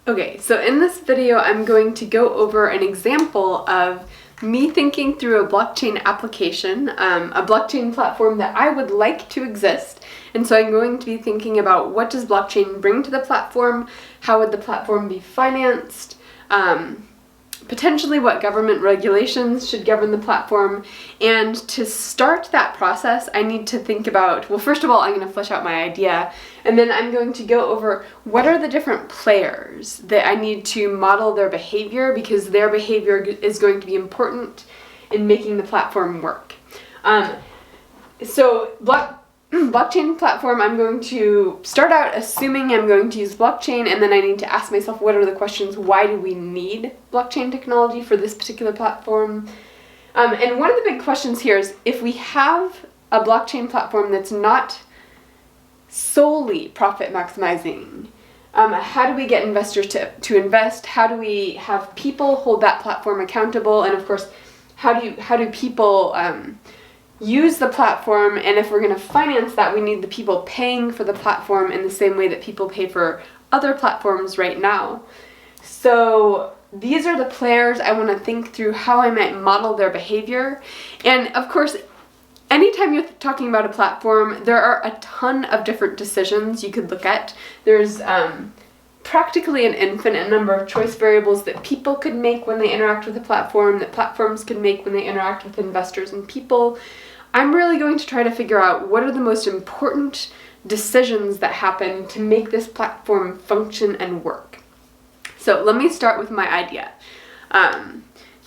Okay, so in this video, I'm going to go over an example of me thinking through a blockchain application, a blockchain platform that I would like to exist. And so I'm going to be thinking about what does blockchain bring to the platform, how would the platform be financed, potentially what government regulations should govern the platform. And to start that process, I need to think about, well, first of all, I'm going to flesh out my idea, and then I'm going to go over what are the different players that I need to model their behavior, because their behavior is going to be important in making the platform work. Blockchain platform, I'm going to start out assuming I'm going to use blockchain, and then I need to ask myself, what are the questions? Why do we need blockchain technology for this particular platform? And one of the big questions here is, if we have a blockchain platform that's not solely profit maximizing, how do we get investors to invest? How do we have people hold that platform accountable? And of course, how do people use the platform? And if we're going to finance that, we need the people paying for the platform in the same way that people pay for other platforms right now. So these are the players. I want to think through how I might model their behavior. And of course, anytime you're talking about a platform, there are a ton of different decisions you could look at. There's practically an infinite number of choice variables that people could make when they interact with a platform, that platforms could make when they interact with investors and people. I'm really going to try to figure out what are the most important decisions that happen to make this platform function and work. So let me start with my idea.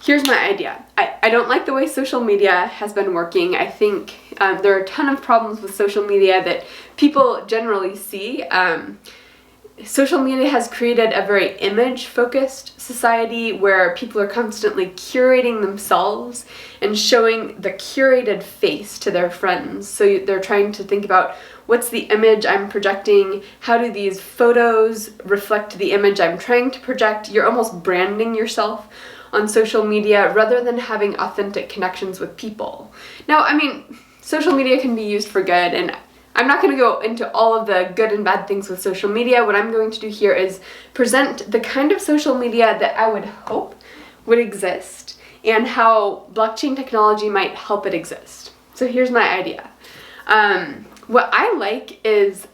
Here's my idea. I don't like the way social media has been working. I think there are a ton of problems with social media that people generally see. Social media has created a very image-focused society where people are constantly curating themselves and showing the curated face to their friends. So they're trying to think about, what's the image I'm projecting? How do these photos reflect the image I'm trying to project? You're almost branding yourself on social media rather than having authentic connections with people. Now, I mean, social media can be used for good, and I'm not going to go into all of the good and bad things with social media. What I'm going to do here is present the kind of social media that I would hope would exist and how blockchain technology might help it exist. So here's my idea. What I like is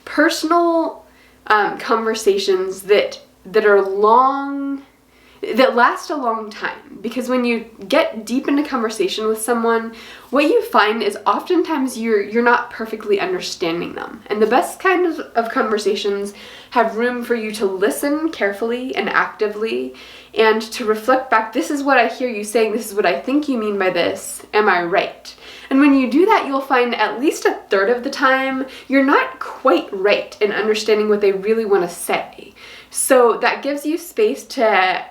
personal conversations that are long, that last a long time. Because when you get deep into conversation with someone, what you find is oftentimes you're not perfectly understanding them. And the best kind of conversations have room for you to listen carefully and actively and to reflect back, this is what I hear you saying, this is what I think you mean by this, am I right? And when you do that, you'll find at least a third of the time you're not quite right in understanding what they really want to say. So that gives you space to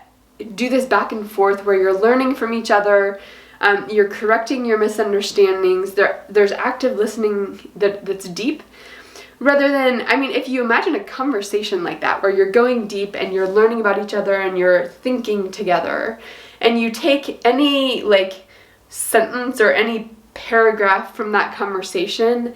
do this back and forth where you're learning from each other, you're correcting your misunderstandings, there's active listening that's deep, rather than, I mean, if you imagine a conversation like that where you're going deep and you're learning about each other and you're thinking together, and you take any sentence or any paragraph from that conversation,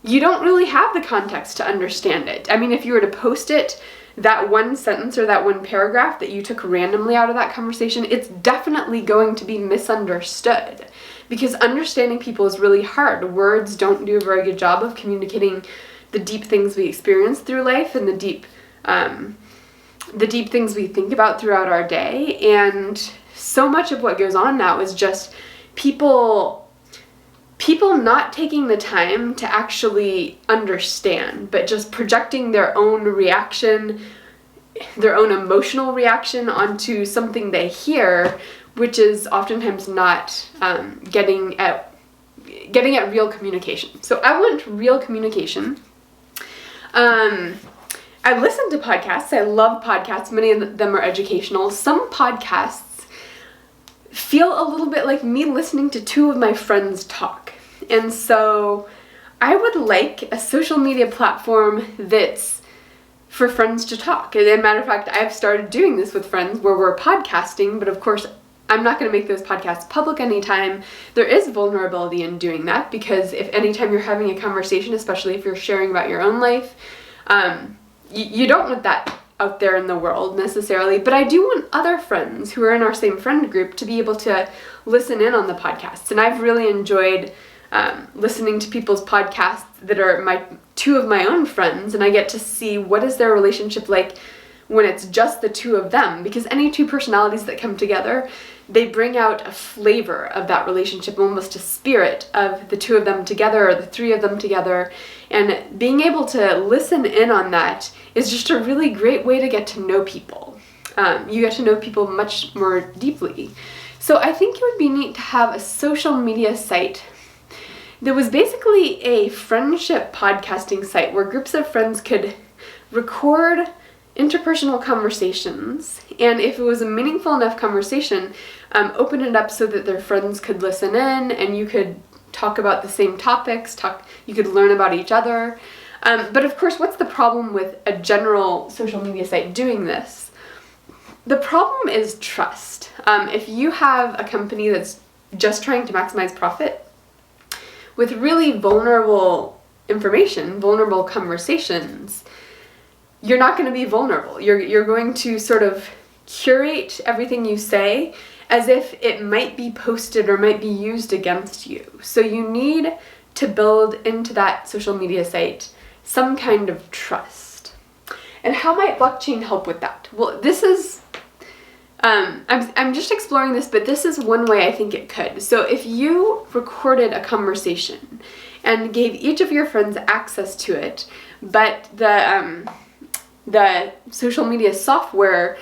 you don't really have the context to understand it. I mean, if you were to post it, that one sentence or that one paragraph that you took randomly out of that conversation, it's definitely going to be misunderstood, because understanding people is really hard. Words don't do a very good job of communicating the deep things we experience through life and the deep things we think about throughout our day. And so much of what goes on now is just people not taking the time to actually understand, but just projecting their own reaction, their own emotional reaction onto something they hear, which is oftentimes not getting at real communication. So I want real communication. I listen to podcasts. I love podcasts. Many of them are educational. Some podcasts feel a little bit like me listening to two of my friends talk. And so I would like a social media platform that's for friends to talk. And as a matter of fact, I've started doing this with friends where we're podcasting, but of course I'm not going to make those podcasts public anytime. There is vulnerability in doing that, because if anytime you're having a conversation, especially if you're sharing about your own life, you don't want that out there in the world necessarily, but I do want other friends who are in our same friend group to be able to listen in on the podcasts. And I've really enjoyed listening to people's podcasts that are two of my own friends, and I get to see what is their relationship like when it's just the two of them, because any two personalities that come together, they bring out a flavor of that relationship, almost a spirit of the two of them together or the three of them together. And being able to listen in on that is just a really great way to get to know people. You get to know people much more deeply. So I think it would be neat to have a social media site that was basically a friendship podcasting site where groups of friends could record interpersonal conversations, and if it was a meaningful enough conversation, open it up so that their friends could listen in, and you could talk about the same topics, you could learn about each other. But of course, what's the problem with a general social media site doing this? The problem is trust. If you have a company that's just trying to maximize profit, with really vulnerable information, vulnerable conversations, you're not going to be vulnerable. You're going to sort of curate everything you say as if it might be posted or might be used against you. So you need to build into that social media site some kind of trust. And how might blockchain help with that? Well, this is I'm just exploring this, but this is one way I think it could. So if you recorded a conversation and gave each of your friends access to it, but the social media software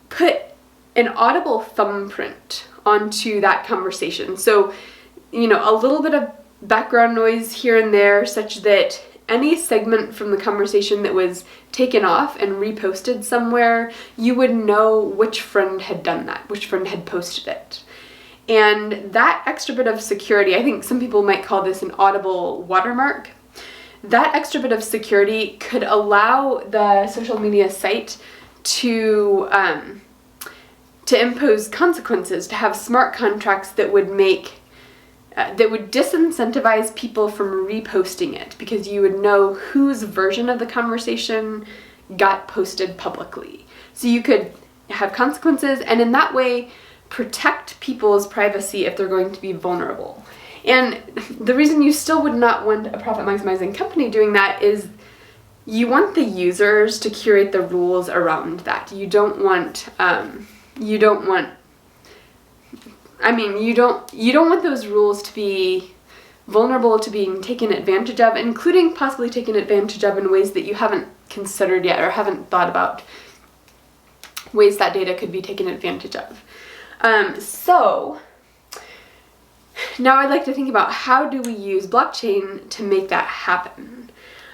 put an audible thumbprint onto that conversation. So, a little bit of background noise here and there, such that any segment from the conversation that was taken off and reposted somewhere, you would know which friend had done that, which friend had posted it. And that extra bit of security, I think some people might call this an audible watermark. That extra bit of security could allow the social media site to impose consequences, to have smart contracts that would disincentivize people from reposting it, because you would know whose version of the conversation got posted publicly. So you could have consequences, and in that way protect people's privacy if they're going to be vulnerable. And the reason you still would not want a profit maximizing company doing that is you want the users to curate the rules around that. You don't want those rules to be vulnerable to being taken advantage of, including possibly taken advantage of in ways that you haven't considered yet or haven't thought about ways that data could be taken advantage of. So now I'd like to think about how do we use blockchain to make that happen.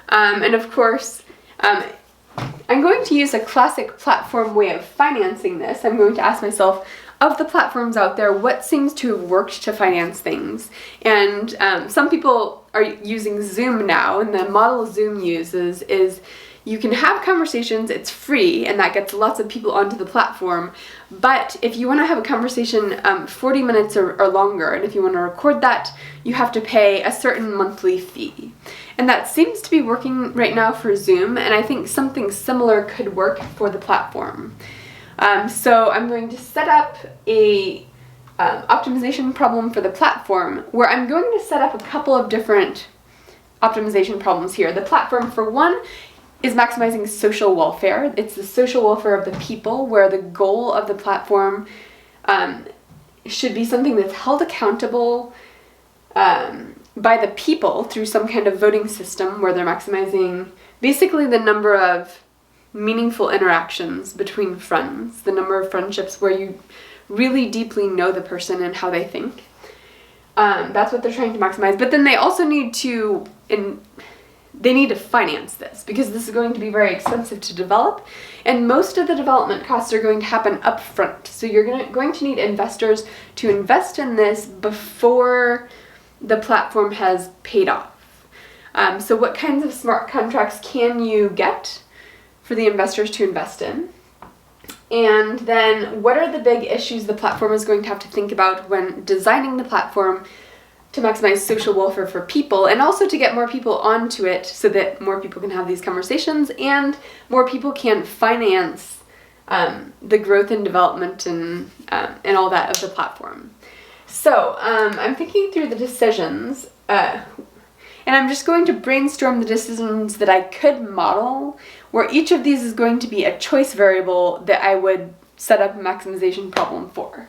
And of course, I'm going to use a classic platform way of financing this. I'm going to ask myself, of the platforms out there, what seems to have worked to finance things? And some people are using Zoom now, and the model Zoom uses is you can have conversations, it's free, and that gets lots of people onto the platform. But if you want to have a conversation 40 minutes or longer, and if you want to record that, you have to pay a certain monthly fee. And that seems to be working right now for Zoom, and I think something similar could work for the platform. So I'm going to set up a optimization problem for the platform, where I'm going to set up a couple of different optimization problems here. The platform, for one, is maximizing social welfare. It's the social welfare of the people, where the goal of the platform should be something that's held accountable by the people through some kind of voting system, where they're maximizing basically the number of meaningful interactions between friends, the number of friendships where you really deeply know the person and how they think. That's what they're trying to maximize. But then they also need to finance this, because this is going to be very expensive to develop, and most of the development costs are going to happen up front. So you're going to need investors to invest in this before the platform has paid off. So what kinds of smart contracts can you get for the investors to invest in? And then what are the big issues the platform is going to have to think about when designing the platform to maximize social welfare for people, and also to get more people onto it so that more people can have these conversations and more people can finance the growth and development and all that of the platform. So I'm thinking through the decisions, and I'm just going to brainstorm the decisions that I could model, where each of these is going to be a choice variable that I would set up a maximization problem for.